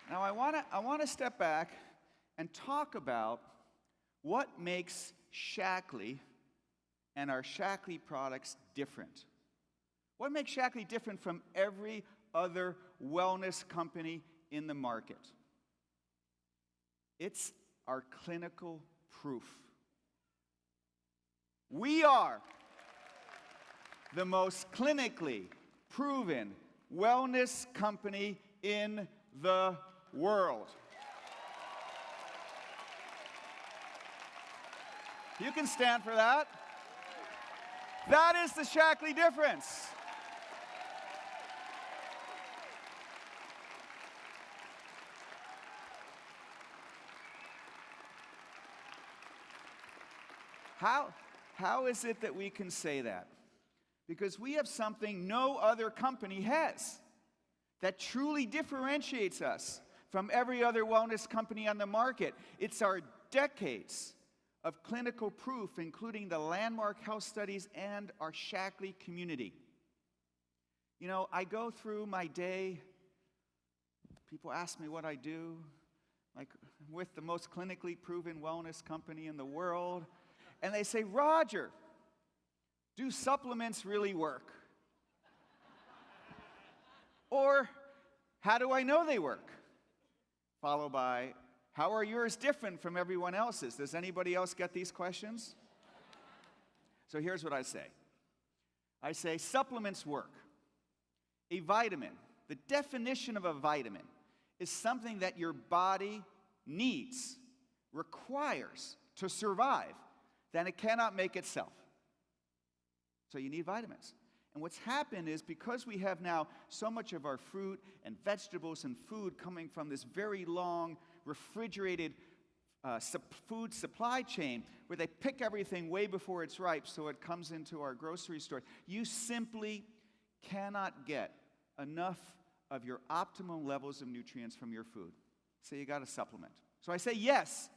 Now, I want to step back and talk about what makes Shaklee and our Shaklee products different. What makes Shaklee different from every other wellness company in the market? It's our clinical proof. We are the most clinically proven wellness company in the world. You can stand for that. That is the Shaklee difference. How is it that we can say that? Because we have something no other company has that truly differentiates us from every other wellness company on the market. It's our decades of clinical proof, including the landmark health studies and our Shaklee community. You know, I go through my day, people ask me what I do, like with the most clinically proven wellness company in the world, and they say, Roger, do supplements really work? Or, how do I know they work? Followed by, how are yours different from everyone else's? Does anybody else get these questions? So here's what I say. I say supplements work. A vitamin, the definition of a vitamin, is something that your body needs, requires to survive, then it cannot make itself. So you need vitamins. And what's happened is because we have now so much of our fruit and vegetables and food coming from this very long refrigerated food supply chain where they pick everything way before it's ripe so it comes into our grocery store, you simply cannot get enough of your optimal levels of nutrients from your food. So you got to supplement. So I say yes,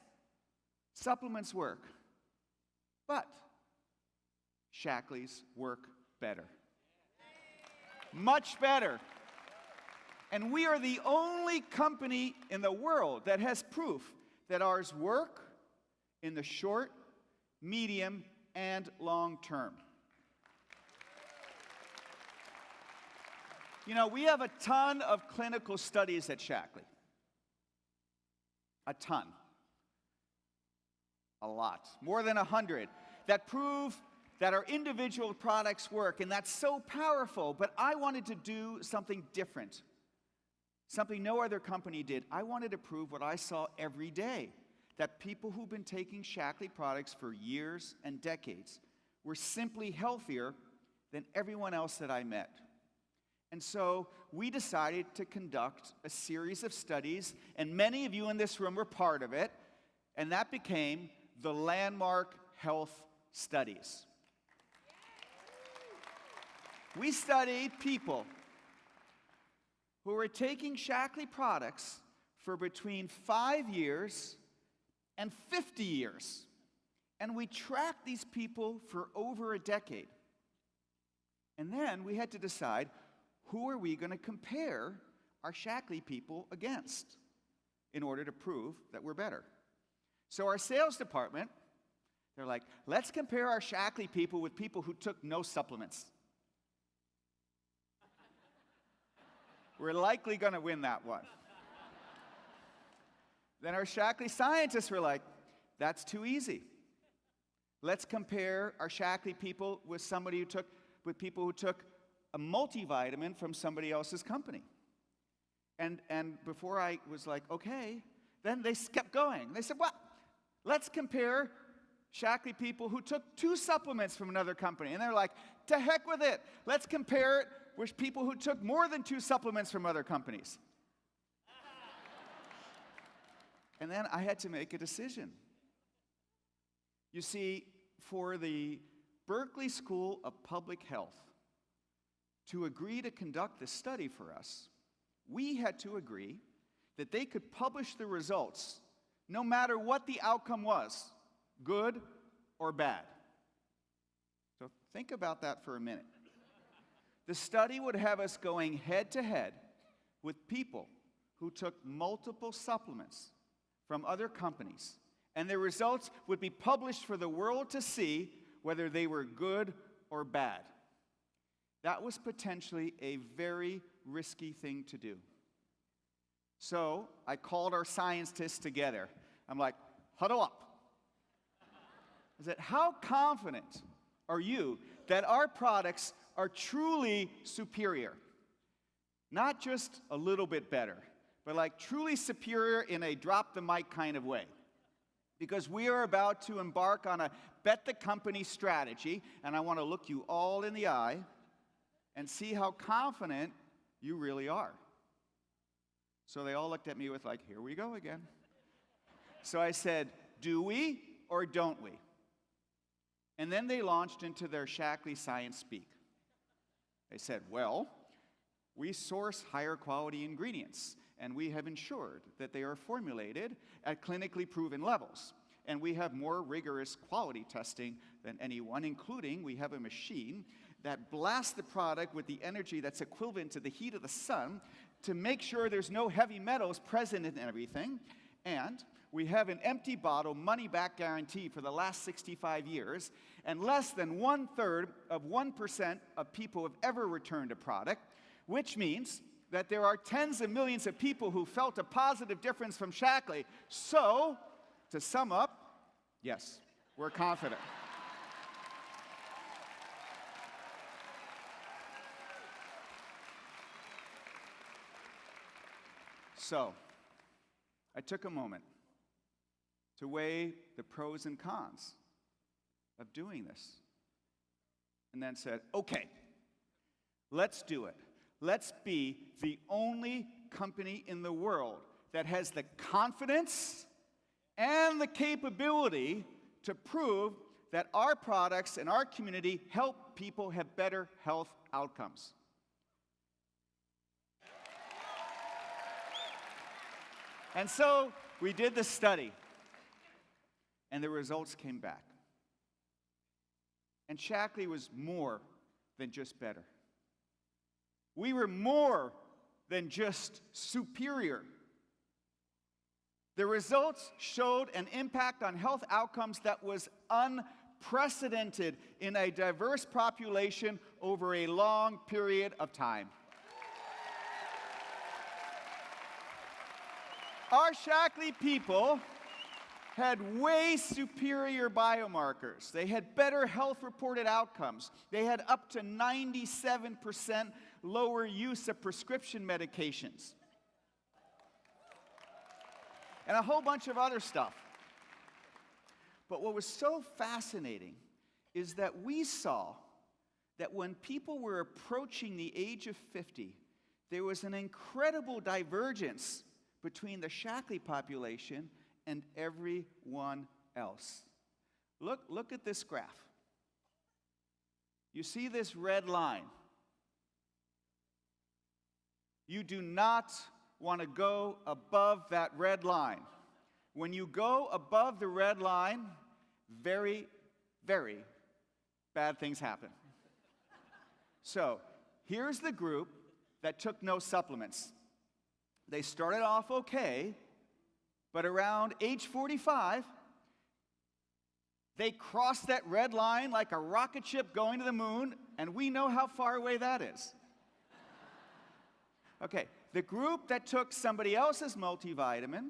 supplements work, but Shaklee's work better. Much better. And we are the only company in the world that has proof that ours work in the short, medium, and long term. You know, we have a ton of clinical studies at Shaklee. A ton. A lot. More than 100 that prove that our individual products work, and that's so powerful, but I wanted to do something different. Something no other company did. I wanted to prove what I saw every day, that people who've been taking Shaklee products for years and decades were simply healthier than everyone else that I met. And so we decided to conduct a series of studies, and many of you in this room were part of it, and that became the landmark health studies. We studied people who were taking Shaklee products for between 5 years and 50 years. And we tracked these people for over a decade. And then we had to decide, who are we going to compare our Shaklee people against in order to prove that we're better? So our sales department, they're like, let's compare our Shaklee people with people who took no supplements. We're likely going to win that one. Then our Shaklee scientists were like, that's too easy. Let's compare our Shaklee people with people who took a multivitamin from somebody else's company. And before I was like, okay, then they kept going. They said, well, let's compare Shaklee people who took 2 supplements from another company. And they're like, to heck with it. Let's compare it with people who took more than 2 supplements from other companies. And then I had to make a decision. You see, for the Berkeley School of Public Health to agree to conduct this study for us, we had to agree that they could publish the results no matter what the outcome was, good or bad. So think about that for a minute. The study would have us going head to head with people who took multiple supplements from other companies, and their results would be published for the world to see whether they were good or bad. That was potentially a very risky thing to do. So I called our scientists together. I'm like, huddle up. I said, how confident are you that our products are truly superior? Not just a little bit better, but like truly superior in a drop the mic kind of way. Because we are about to embark on a bet the company strategy, and I want to look you all in the eye and see how confident you really are. So they all looked at me with like, here we go again. So I said, do we or don't we? And then they launched into their Shaklee science speak. They said, well, we source higher quality ingredients, and we have ensured that they are formulated at clinically proven levels. And we have more rigorous quality testing than anyone, including we have a machine that blasts the product with the energy that's equivalent to the heat of the sun to make sure there's no heavy metals present in everything. And we have an empty bottle money-back guarantee for the last 65 years, and less than 1/3 of 1% of people have ever returned a product, which means that there are tens of millions of people who felt a positive difference from Shaklee. So, to sum up, yes, we're confident. So, I took a moment to weigh the pros and cons of doing this, and then said, okay, let's do it. Let's be the only company in the world that has the confidence and the capability to prove that our products and our community help people have better health outcomes. And so we did the study, and the results came back. And Shaklee was more than just better. We were more than just superior. The results showed an impact on health outcomes that was unprecedented in a diverse population over a long period of time. Our Shaklee people had way superior biomarkers. They had better health-reported outcomes. They had up to 97% lower use of prescription medications. And a whole bunch of other stuff. But what was so fascinating is that we saw that when people were approaching the age of 50, there was an incredible divergence between the Shaklee population and everyone else. Look at this graph. You see this red line. You do not want to go above that red line. When you go above the red line, very, very bad things happen. So, here's the group that took no supplements. They started off okay, but around age 45, they crossed that red line like a rocket ship going to the moon, and we know how far away that is. Okay, the group that took somebody else's multivitamin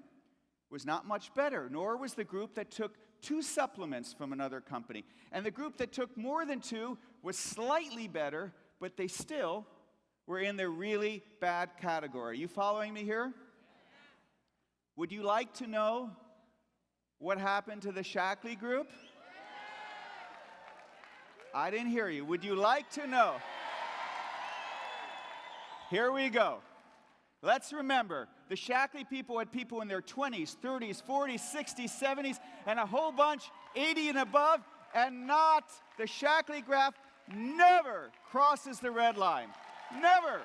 was not much better, nor was the group that took 2 supplements from another company. And the group that took more than 2 was slightly better, but they still were in the really bad category. You following me here? Would you like to know what happened to the Shaklee group? I didn't hear you. Would you like to know? Here we go. Let's remember, the Shaklee people had people in their 20s, 30s, 40s, 60s, 70s, and a whole bunch 80 and above, and not the Shaklee graph never crosses the red line. Never.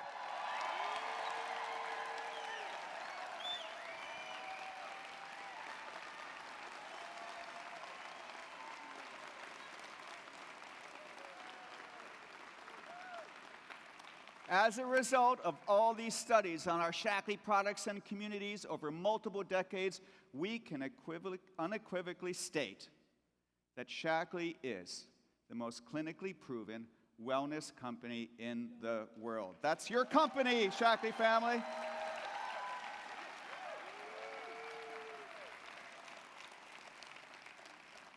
As a result of all these studies on our Shaklee products and communities over multiple decades, we can unequivocally state that Shaklee is the most clinically proven wellness company in the world. That's your company, Shaklee family.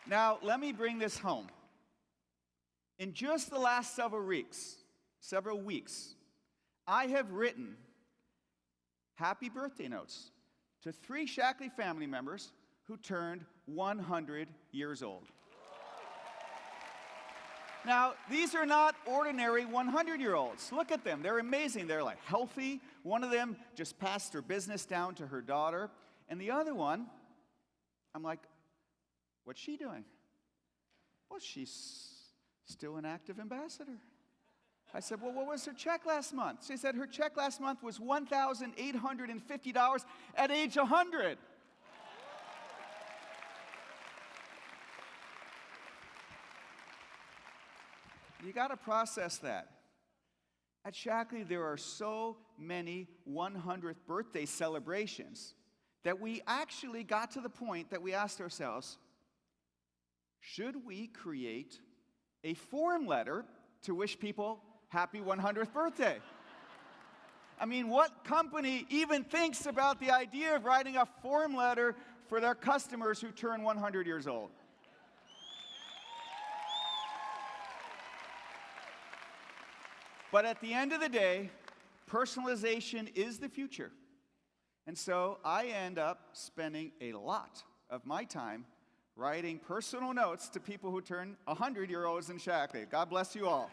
Now, let me bring this home. In just the last several weeks, I have written happy birthday notes to 3 Shaklee family members who turned 100 years old. Now, these are not ordinary 100-year-olds. Look at them. They're amazing. They're like healthy. One of them just passed her business down to her daughter. And the other one, I'm like, what's she doing? Well, she's still an active ambassador. I said, well, what was her check last month? She said her check last month was $1,850 at age 100. You got to process that. At Shaklee, there are so many 100th birthday celebrations that we actually got to the point that we asked ourselves, should we create a form letter to wish people happy 100th birthday? I mean, what company even thinks about the idea of writing a form letter for their customers who turn 100 years old? But at the end of the day, personalization is the future. And so I end up spending a lot of my time writing personal notes to people who turn 100-year-olds in Shaklee. God bless you all.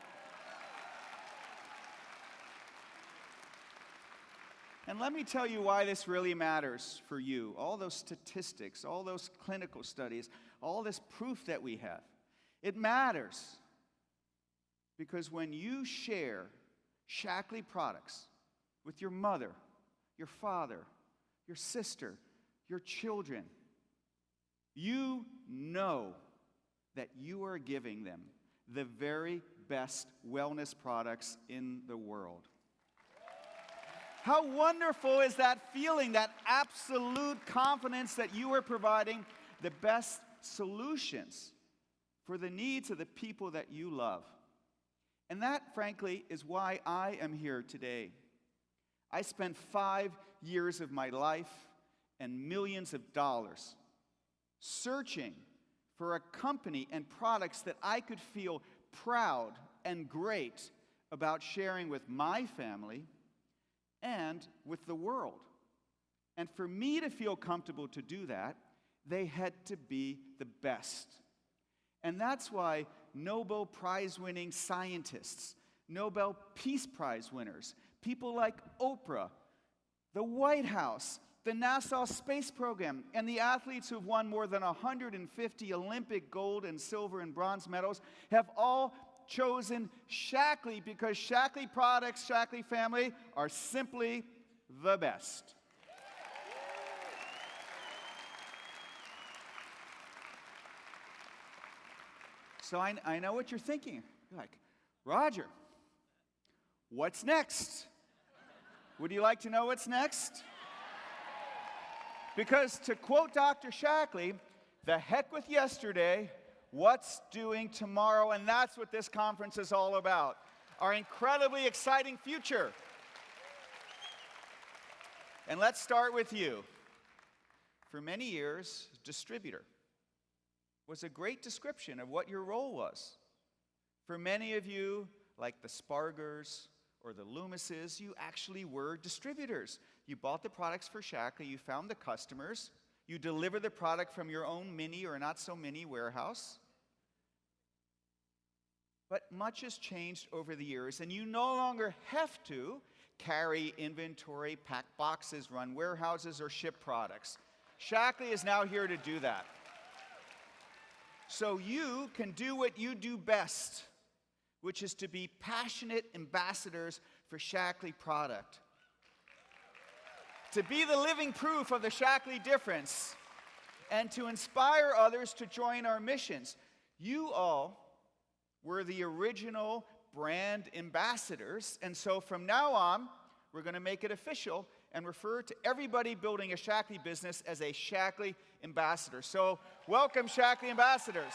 And let me tell you why this really matters for you. All those statistics, all those clinical studies, all this proof that we have. It matters because when you share Shaklee products with your mother, your father, your sister, your children, you know that you are giving them the very best wellness products in the world. How wonderful is that feeling, that absolute confidence that you are providing the best solutions for the needs of the people that you love. And that, frankly, is why I am here today. I spent 5 years of my life and millions of dollars searching for a company and products that I could feel proud and great about sharing with my family and with the world. And for me to feel comfortable to do that, they had to be the best. And that's why Nobel Prize-winning scientists, Nobel Peace Prize winners, people like Oprah, the White House, the NASA space program, and the athletes who've won more than 150 Olympic gold and silver and bronze medals have all chosen Shaklee because Shaklee products, Shaklee family, are simply the best. So I know what you're thinking. You're like, Roger, what's next? Would you like to know what's next? Because to quote Dr. Shaklee, the heck with yesterday, what's doing tomorrow? And that's what this conference is all about. Our incredibly exciting future. And let's start with you. For many years, distributor was a great description of what your role was. For many of you, like the Spargers or the Loomises, you actually were distributors. You bought the products for Shaklee, you found the customers, you deliver the product from your own mini or not so mini warehouse. But much has changed over the years, and you no longer have to carry inventory, pack boxes, run warehouses, or ship products. Shaklee is now here to do that. So you can do what you do best, which is to be passionate ambassadors for Shaklee product. To be the living proof of the Shaklee difference and to inspire others to join our missions. You all were the original brand ambassadors. And so from now on, we're going to make it official and refer to everybody building a Shaklee business as a Shaklee ambassador. So welcome, Shaklee ambassadors.